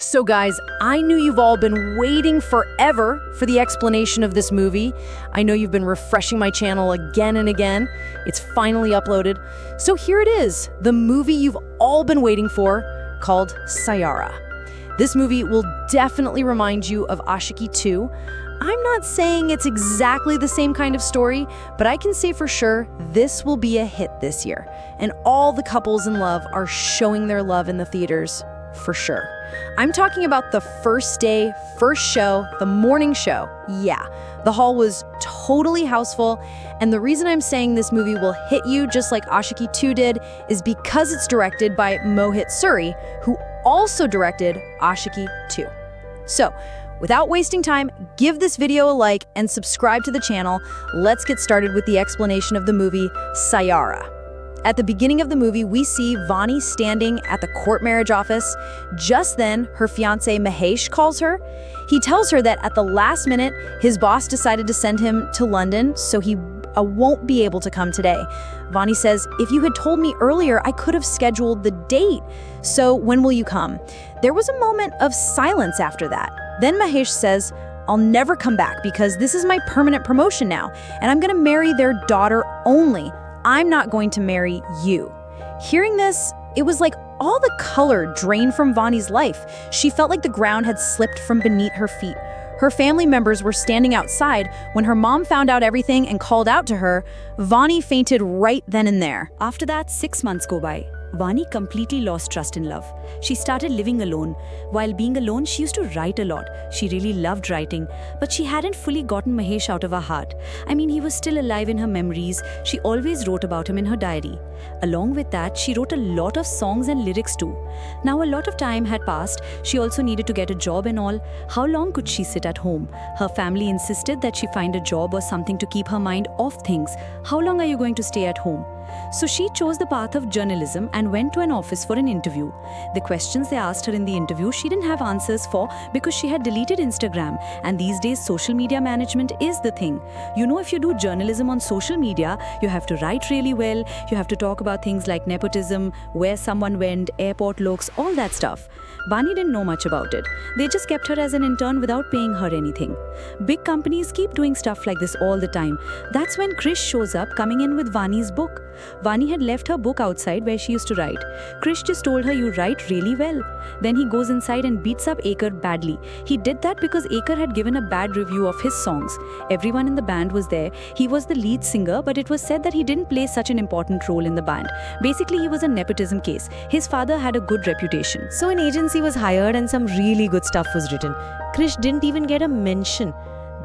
So guys, I knew you've all been waiting forever for the explanation of this movie. I know you've been refreshing my channel again and again. It's finally uploaded. So here it is, the movie you've all been waiting for, called Saiyaara. This movie will definitely remind you of Aashiqui 2. I'm not saying it's exactly the same kind of story, but I can say for sure this will be a hit this year. And all the couples in love are showing their love in the theaters, for sure. I'm talking about the first day, first show, the morning show. Yeah, the hall was totally houseful, and the reason I'm saying this movie will hit you just like Aashiqui 2 did is because it's directed by Mohit Suri, who also directed Aashiqui 2. So, without wasting time, give this video a like and subscribe to the channel. Let's get started with the explanation of the movie Saiyaara. At the beginning of the movie, we see Vaani standing at the court marriage office. Just then, her fiancé Mahesh calls her. He tells her that at the last minute, his boss decided to send him to London, so he won't be able to come today. Vaani says, "If you had told me earlier, I could have scheduled the date. So when will you come?" There was a moment of silence after that. Then Mahesh says, "I'll never come back because this is my permanent promotion now, and I'm gonna marry their daughter only. I'm not going to marry you." Hearing this, it was like all the color drained from Vaani's life. She felt like the ground had slipped from beneath her feet. Her family members were standing outside when her mom found out everything and called out to her. Vaani fainted right then and there. After that, 6 months go by. Vaani completely lost trust in love. She started living alone. While being alone, she used to write a lot. She really loved writing, but she hadn't fully gotten Mahesh out of her heart. I mean, he was still alive in her memories. She always wrote about him in her diary. Along with that, she wrote a lot of songs and lyrics too. Now, a lot of time had passed. She also needed to get a job and all. How long could she sit at home? Her family insisted that she find a job or something to keep her mind off things. How long are you going to stay at home? So she chose the path of journalism and went to an office for an interview. The questions they asked her in the interview, she didn't have answers for because she had deleted Instagram, and these days social media management is the thing. You know, if you do journalism on social media, you have to write really well, you have to talk about things like nepotism, where someone went, airport looks, all that stuff. Vaani didn't know much about it. They just kept her as an intern without paying her anything. Big companies keep doing stuff like this all the time. That's when Krish shows up coming in with Vaani's book. Vaani had left her book outside where she used to write. Krish just told her, "You write really well." Then he goes inside and beats up Aker badly. He did that because Aker had given a bad review of his songs. Everyone in the band was there. He was the lead singer, but it was said that he didn't play such an important role in the band. Basically, he was a nepotism case. His father had a good reputation. So an agency was hired and some really good stuff was written. Krish didn't even get a mention.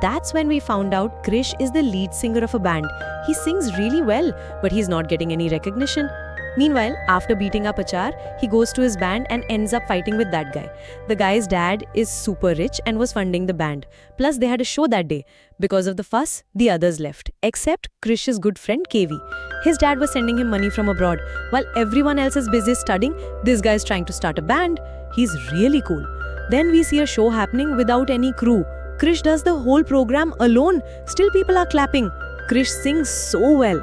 That's when we found out Krish is the lead singer of a band. He sings really well, but he's not getting any recognition. Meanwhile, after beating up Achar, he goes to his band and ends up fighting with that guy. The guy's dad is super rich and was funding the band. Plus, they had a show that day. Because of the fuss, the others left, except Krish's good friend KV. His dad was sending him money from abroad. While everyone else is busy studying, this guy is trying to start a band. He's really cool. Then we see a show happening without any crew. Krish does the whole program alone. Still people are clapping. Krish sings so well.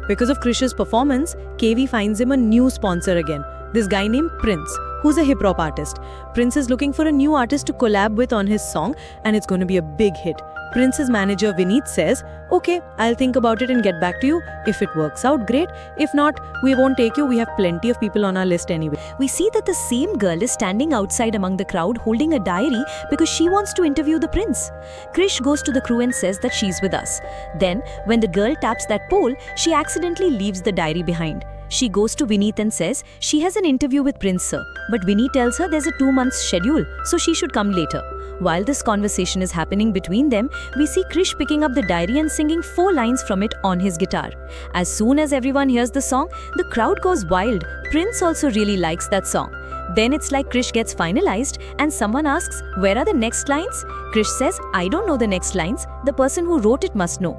Because of Krish's performance, KV finds him a new sponsor again. This guy named Prince, who's a hip-hop artist. Prince is looking for a new artist to collab with on his song, and it's going to be a big hit. Prince's manager Aneet says, "Okay, I'll think about it and get back to you. If it works out, great. If not, we won't take you. We have plenty of people on our list anyway." We see that the same girl is standing outside among the crowd holding a diary because she wants to interview the prince. Krish goes to the crew and says that she's with us. Then, when the girl taps that pole, she accidentally leaves the diary behind. She goes to Vineet and says she has an interview with Prince Sir, but Vineet tells her there's a 2-month schedule, so she should come later. While this conversation is happening between them, we see Krish picking up the diary and singing 4 lines from it on his guitar. As soon as everyone hears the song, the crowd goes wild. Prince also really likes that song. Then it's like Krish gets finalized and someone asks, "Where are the next lines?" Krish says, "I don't know the next lines. The person who wrote it must know."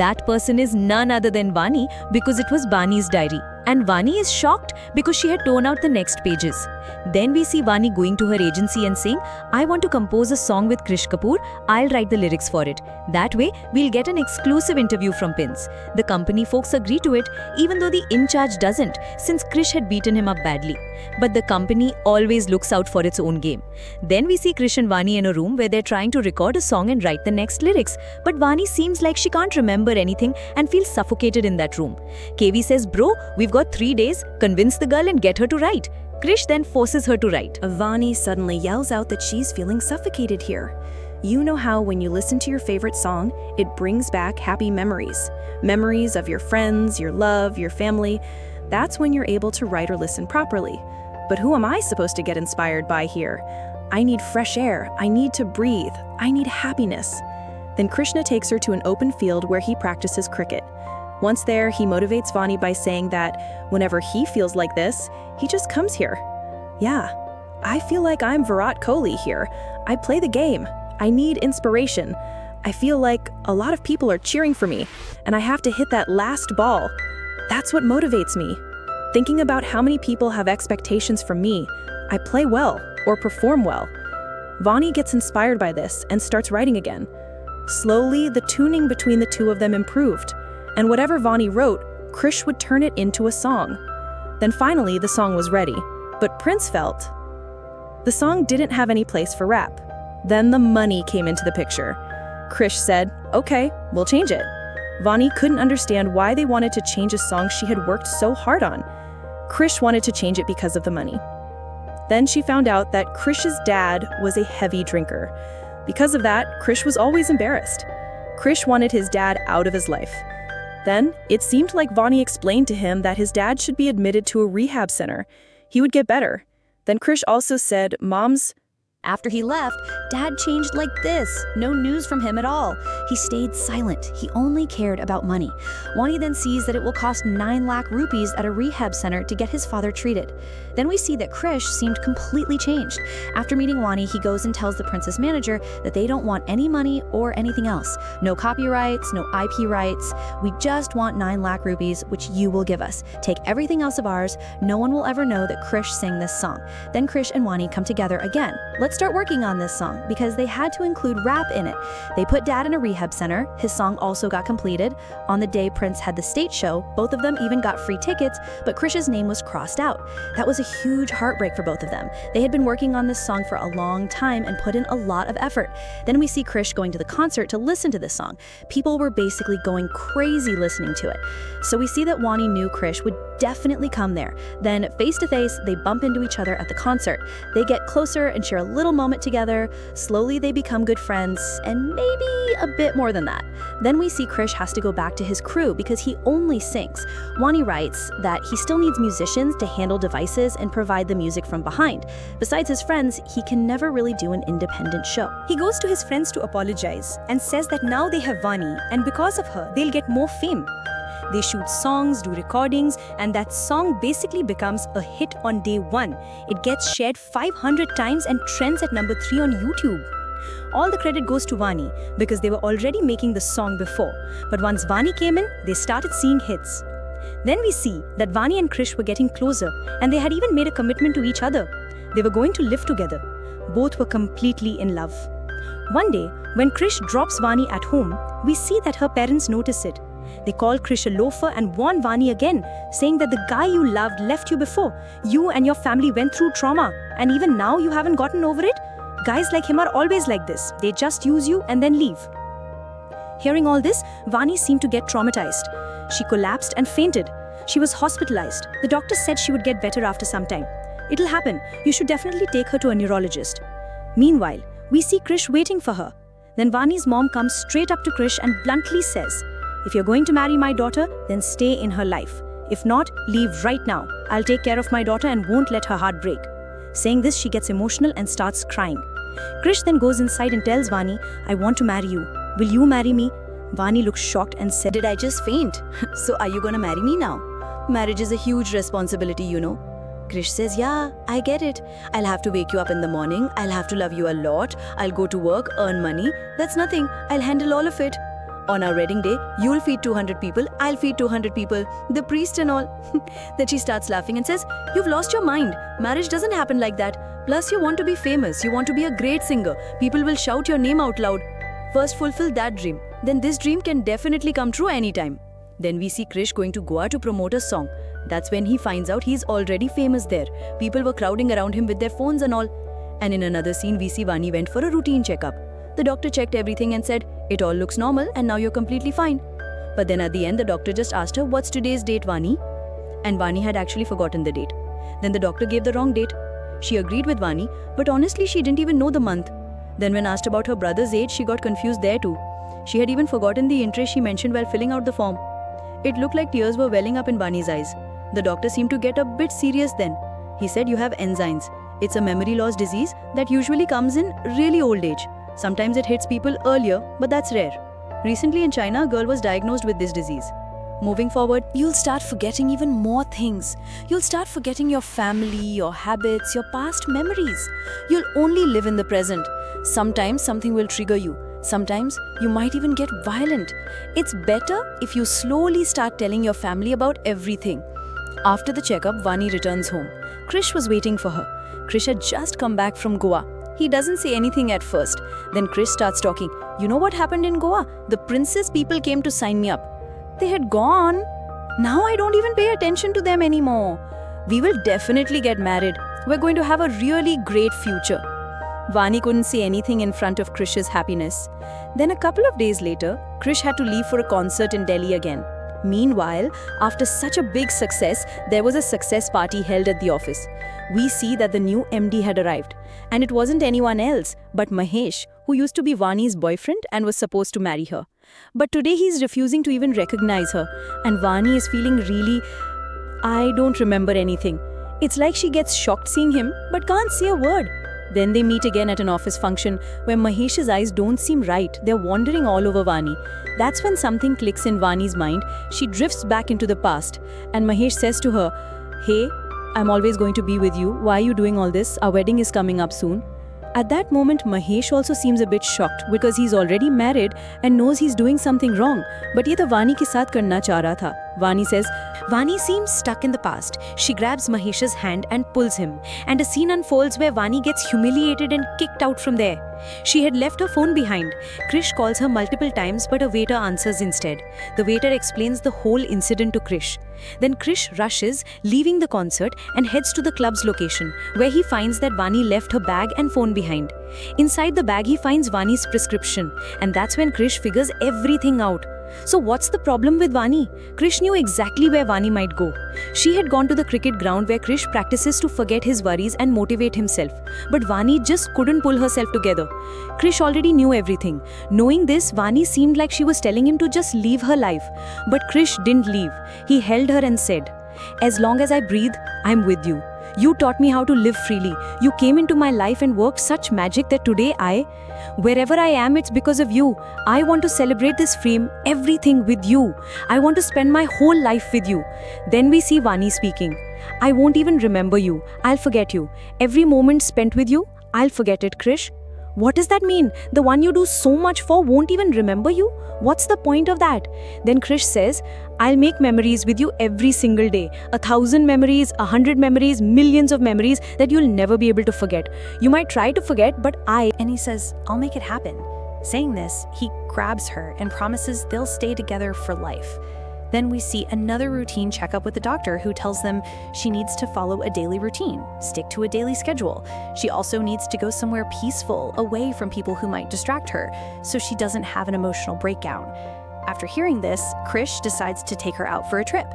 That person is none other than Vaani because it was Vaani's diary. and Vaani is shocked because she had torn out the next pages. Then we see Vaani going to her agency and saying, I want to compose a song with Krish Kapoor, I'll write the lyrics for it. That way, we'll get an exclusive interview from Pins. The company folks agree to it, even though the in-charge doesn't, since Krish had beaten him up badly. But the company always looks out for its own game. Then we see Krish and Vaani in a room where they're trying to record a song and write the next lyrics, but Vaani seems like she can't remember anything and feels suffocated in that room. KV says, bro, we've got 3 days, convince the girl and get her to write. Krish then forces her to write. Vaani suddenly yells out that she's feeling suffocated here. You know how when you listen to your favorite song, it brings back happy memories. Memories of your friends, your love, your family. That's when you're able to write or listen properly. But who am I supposed to get inspired by here? I need fresh air. I need to breathe. I need happiness. Then Krishna takes her to an open field where he practices cricket. Once there, he motivates Vaani by saying that whenever he feels like this, he just comes here. Yeah, I feel like I'm Virat Kohli here. I play the game. I need inspiration. I feel like a lot of people are cheering for me, and I have to hit that last ball. That's what motivates me. Thinking about how many people have expectations from me, I play well or perform well. Vaani gets inspired by this and starts writing again. Slowly, the tuning between the two of them improved, and whatever Vaani wrote, Krish would turn it into a song. Then finally, the song was ready, but Prince felt the song didn't have any place for rap. Then the money came into the picture. Krish said, okay, we'll change it. Vaani couldn't understand why they wanted to change a song she had worked so hard on. Krish wanted to change it because of the money. Then she found out that Krish's dad was a heavy drinker. Because of that, Krish was always embarrassed. Krish wanted his dad out of his life. Then, it seemed like Vaani explained to him that his dad should be admitted to a rehab center. He would get better. Then Krish also said, Mom's. After he left, Dad changed like this. No news from him at all. He stayed silent. He only cared about money. Vaani then sees that it will cost 9 lakh rupees at a rehab center to get his father treated. Then we see that Krish seemed completely changed. After meeting Vaani, he goes and tells the prince's manager that they don't want any money or anything else. No copyrights, no IP rights. We just want 9 lakh rupees, which you will give us. Take everything else of ours. No one will ever know that Krish sang this song. Then Krish and Vaani come together again. Let's start working on this song because they had to include rap in it. They put Dad in a rehab center. His song also got completed. On the day Prince had the state show, both of them even got free tickets, but Krish's name was crossed out. That was a huge heartbreak for both of them. They had been working on this song for a long time and put in a lot of effort. Then we see Krish going to the concert to listen to this song. People were basically going crazy listening to it. So we see that Vaani knew Krish would definitely come there. Then face to face, they bump into each other at the concert. They get closer and share a little moment together. Slowly they become good friends, and maybe a bit more than that. Then we see Krish has to go back to his crew because he only sings. Vaani writes that he still needs musicians to handle devices and provide the music from behind. Besides his friends, he can never really do an independent show. He goes to his friends to apologize and says that now they have Vaani and because of her, they'll get more fame. They shoot songs, do recordings, and that song basically becomes a hit on day 1. It gets shared 500 times and trends at number 3 on YouTube. All the credit goes to Vaani because they were already making the song before. But once Vaani came in, they started seeing hits. Then we see that Vaani and Krish were getting closer, and they had even made a commitment to each other. They were going to live together. Both were completely in love. One day, when Krish drops Vaani at home, we see that her parents notice it. They call Krish a loafer and warn Vaani again, saying that the guy you loved left you before. You and your family went through trauma, and even now you haven't gotten over it? Guys like him are always like this. They just use you and then leave. Hearing all this, Vaani seemed to get traumatized. She collapsed and fainted. She was hospitalized. The doctor said she would get better after some time. It'll happen. You should definitely take her to a neurologist. Meanwhile, we see Krish waiting for her. Then Vaani's mom comes straight up to Krish and bluntly says, if you're going to marry my daughter, then stay in her life. If not, leave right now. I'll take care of my daughter and won't let her heart break. Saying this, she gets emotional and starts crying. Krish then goes inside and tells Vaani, I want to marry you. Will you marry me? Vaani looks shocked and said, Did I just faint? So are you gonna marry me now? Marriage is a huge responsibility, you know. Krish says, yeah, I get it. I'll have to wake you up in the morning. I'll have to love you a lot. I'll go to work, earn money. That's nothing. I'll handle all of it. On our wedding day, you'll feed 200 people, I'll feed 200 people, the priest and all. Then she starts laughing and says, you've lost your mind. Marriage doesn't happen like that. Plus, you want to be famous. You want to be a great singer. People will shout your name out loud. First, fulfill that dream. Then this dream can definitely come true anytime. Then we see Krish going to Goa to promote a song. That's when he finds out he's already famous there. People were crowding around him with their phones and all. And in another scene, we see Vaani went for a routine checkup. The doctor checked everything and said, it all looks normal and now you're completely fine. But then at the end, the doctor just asked her, what's today's date, Vaani? And Vaani had actually forgotten the date. Then the doctor gave the wrong date. She agreed with Vaani, but honestly, she didn't even know the month. Then when asked about her brother's age, she got confused there too. She had even forgotten the interest she mentioned while filling out the form. It looked like tears were welling up in Vaani's eyes. The doctor seemed to get a bit serious then. He said, you have enzymes. It's a memory loss disease that usually comes in really old age. Sometimes it hits people earlier, but that's rare. Recently in China, a girl was diagnosed with this disease. Moving forward, you'll start forgetting even more things. You'll start forgetting your family, your habits, your past memories. You'll only live in the present. Sometimes something will trigger you. Sometimes you might even get violent. It's better if you slowly start telling your family about everything. After the checkup, Vaani returns home. Krish was waiting for her. Krish had just come back from Goa. He doesn't say anything at first. Then Krish starts talking. You know what happened in Goa? The princess people came to sign me up. They had gone. Now I don't even pay attention to them anymore. We will definitely get married. We're going to have a really great future. Vaani couldn't say anything in front of Krish's happiness. Then a couple of days later, Krish had to leave for a concert in Delhi again. Meanwhile, after such a big success, there was a success party held at the office. We see that the new MD had arrived. And it wasn't anyone else but Mahesh, who used to be Vaani's boyfriend and was supposed to marry her. But today he's refusing to even recognize her. And Vaani is feeling really, I don't remember anything. It's like she gets shocked seeing him but can't say a word. Then they meet again at an office function where Mahesh's eyes don't seem right. They're wandering all over Vaani. That's when something clicks in Vaani's mind. She drifts back into the past. And Mahesh says to her, hey, I'm always going to be with you. Why are you doing all this? Our wedding is coming up soon. At that moment, Mahesh also seems a bit shocked because he's already married and knows he's doing something wrong. But ye to Vaani ke saath karna cha raha tha. Vaani says, Vaani seems stuck in the past. She grabs Mahesh's hand and pulls him. And a scene unfolds where Vaani gets humiliated and kicked out from there. She had left her phone behind. Krish calls her multiple times, but a waiter answers instead. The waiter explains the whole incident to Krish. Then Krish rushes, leaving the concert, and heads to the club's location, where he finds that Vaani left her bag and phone behind. Inside the bag, he finds Vaani's prescription, and that's when Krish figures everything out. So what's the problem with Vaani? Krish knew exactly where Vaani might go. She had gone to the cricket ground where Krish practices to forget his worries and motivate himself. But Vaani just couldn't pull herself together. Krish already knew everything. Knowing this, Vaani seemed like she was telling him to just leave her life. But Krish didn't leave. He held her and said, as long as I breathe, I'm with you. You taught me how to live freely. You came into my life and worked such magic that today wherever I am, it's because of you. I want to celebrate this frame, everything with you. I want to spend my whole life with you. Then we see Vaani speaking. I won't even remember you. I'll forget you. Every moment spent with you, I'll forget it, Krish. What does that mean? The one you do so much for won't even remember you? What's the point of that? Then Krish says, I'll make memories with you every single day. 1,000 memories, 100 memories, millions of memories that you'll never be able to forget. You might try to forget, but And he says, I'll make it happen. Saying this, he grabs her and promises they'll stay together for life. Then we see another routine checkup with the doctor who tells them she needs to follow a daily routine, stick to a daily schedule. She also needs to go somewhere peaceful, away from people who might distract her, so she doesn't have an emotional breakdown. After hearing this, Krish decides to take her out for a trip.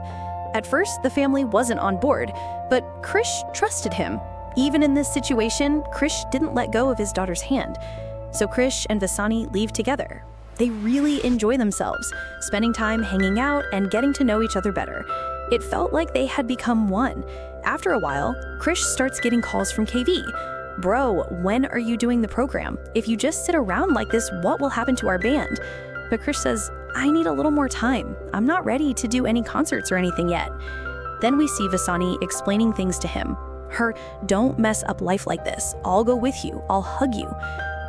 At first, the family wasn't on board, but Krish trusted him. Even in this situation, Krish didn't let go of his daughter's hand. So Krish and Vaani leave together. They really enjoy themselves, spending time hanging out and getting to know each other better. It felt like they had become one. After a while, Krish starts getting calls from KV. Bro, when are you doing the program? If you just sit around like this, what will happen to our band? But Krish says, I need a little more time. I'm not ready to do any concerts or anything yet. Then we see Vaani explaining things to him. Her, don't mess up life like this. I'll go with you. I'll hug you.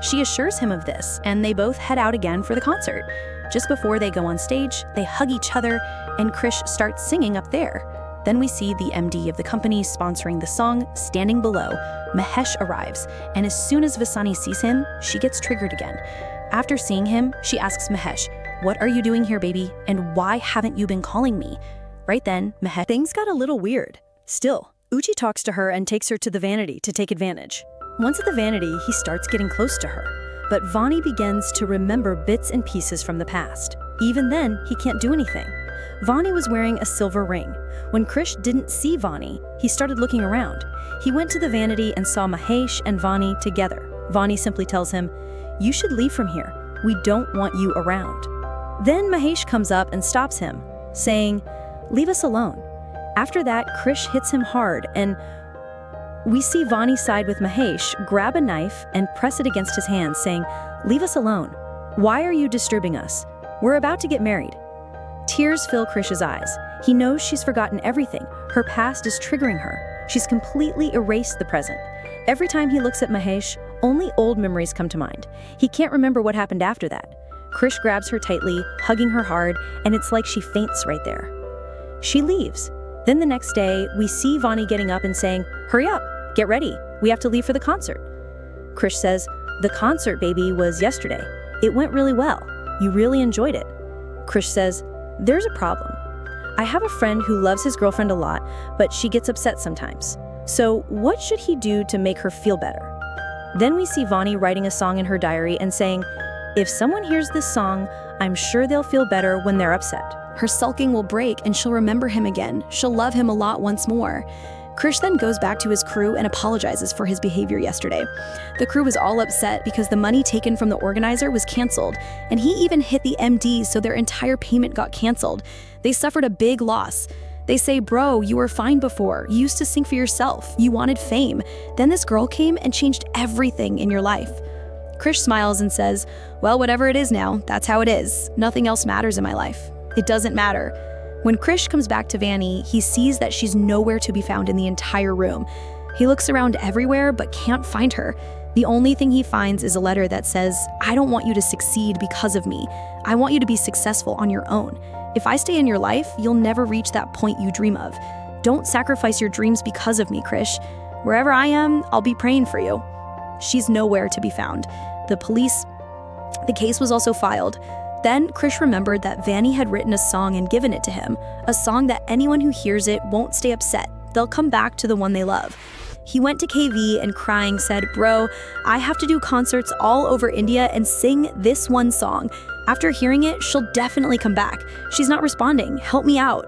She assures him of this, and they both head out again for the concert. Just before they go on stage, they hug each other, and Krish starts singing up there. Then we see the MD of the company sponsoring the song standing below. Mahesh arrives, and as soon as Vasani sees him, she gets triggered again. After seeing him, she asks Mahesh, "What are you doing here, baby? And why haven't you been calling me?" Right then, Mahesh... Things got a little weird. Still, Uchi talks to her and takes her to the vanity to take advantage. Once at the vanity, he starts getting close to her. But Vaani begins to remember bits and pieces from the past. Even then, he can't do anything. Vaani was wearing a silver ring. When Krish didn't see Vaani, he started looking around. He went to the vanity and saw Mahesh and Vaani together. Vaani simply tells him, "You should leave from here. We don't want you around." Then Mahesh comes up and stops him, saying, "Leave us alone." After that, Krish hits him hard, and we see Vaani side with Mahesh, grab a knife and press it against his hand, saying, "Leave us alone. Why are you disturbing us? We're about to get married." Tears fill Krish's eyes. He knows she's forgotten everything. Her past is triggering her. She's completely erased the present. Every time he looks at Mahesh, only old memories come to mind. He can't remember what happened after that. Krish grabs her tightly, hugging her hard, and it's like she faints right there. She leaves. Then the next day, we see Vaani getting up and saying, "Hurry up, get ready. We have to leave for the concert." Krish says, "The concert, baby, was yesterday. It went really well. You really enjoyed it." Krish says, "There's a problem. I have a friend who loves his girlfriend a lot, but she gets upset sometimes. So what should he do to make her feel better?" Then we see Vaani writing a song in her diary and saying, "If someone hears this song, I'm sure they'll feel better when they're upset." Her sulking will break and she'll remember him again. She'll love him a lot once more. Krish then goes back to his crew and apologizes for his behavior yesterday. The crew was all upset because the money taken from the organizer was canceled, and he even hit the MD, so their entire payment got canceled. They suffered a big loss. They say, "Bro, you were fine before. You used to sing for yourself. You wanted fame. Then this girl came and changed everything in your life." Krish smiles and says, "Well, whatever it is now, that's how it is. Nothing else matters in my life. It doesn't matter." When Krish comes back to Vaani, he sees that she's nowhere to be found in the entire room. He looks around everywhere but can't find her. The only thing he finds is a letter that says, "I don't want you to succeed because of me. I want you to be successful on your own. If I stay in your life, you'll never reach that point you dream of. Don't sacrifice your dreams because of me, Krish. Wherever I am, I'll be praying for you." She's nowhere to be found. The case was also filed. Then Krish remembered that Vaani had written a song and given it to him, a song that anyone who hears it won't stay upset. They'll come back to the one they love. He went to KV and crying said, "Bro, I have to do concerts all over India and sing this one song. After hearing it, she'll definitely come back. She's not responding. Help me out."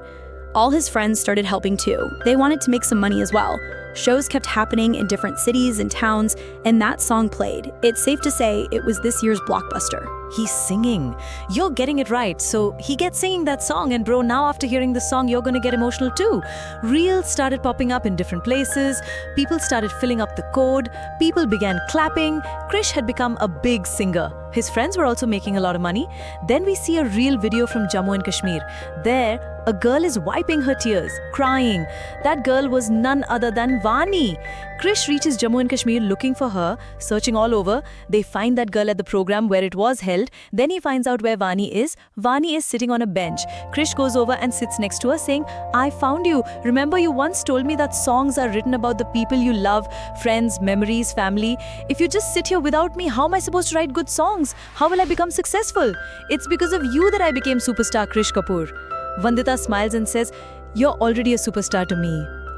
All his friends started helping too. They wanted to make some money as well. Shows kept happening in different cities and towns, and that song played. It's safe to say it was this year's blockbuster. He's singing. You're getting it right. So he gets singing that song, and bro, now after hearing the song, you're gonna get emotional too. Reels started popping up in different places. People started filling up the code. People began clapping. Krish had become a big singer. His friends were also making a lot of money. Then we see a real video from Jammu and Kashmir. There, a girl is wiping her tears, crying. That girl was none other than Vaani. Krish reaches Jammu and Kashmir looking for her, searching all over. They find that girl at the program where it was held. Then he finds out where Vaani is. Vaani is sitting on a bench. Krish goes over and sits next to her saying, "I found you. Remember you once told me that songs are written about the people you love, friends, memories, family. If you just sit here without me, how am I supposed to write good songs? How will I become successful? It's because of you that I became superstar Krish Kapoor." Vandita smiles and says, "You're already a superstar to me."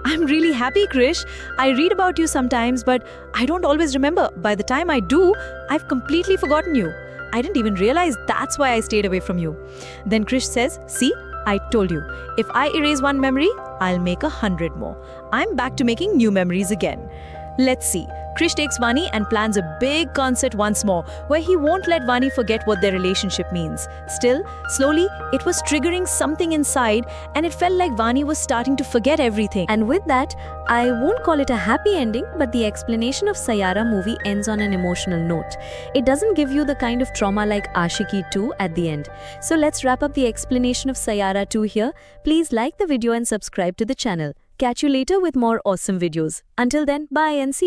"I'm really happy, Krish. I read about you sometimes, but I don't always remember. By the time I do, I've completely forgotten you. I didn't even realize that's why I stayed away from you." Then Krish says, "See, I told you. If I erase one memory, I'll make 100 more. I'm back to making new memories again." Let's see. Krish takes Vaani and plans a big concert once more, where he won't let Vaani forget what their relationship means. Still, slowly, it was triggering something inside, and it felt like Vaani was starting to forget everything. And with that, I won't call it a happy ending, but the explanation of Saiyaara movie ends on an emotional note. It doesn't give you the kind of trauma like Ashiki 2 at the end. So let's wrap up the explanation of Saiyaara 2 here. Please like the video and subscribe to the channel. Catch you later with more awesome videos. Until then, bye and see you.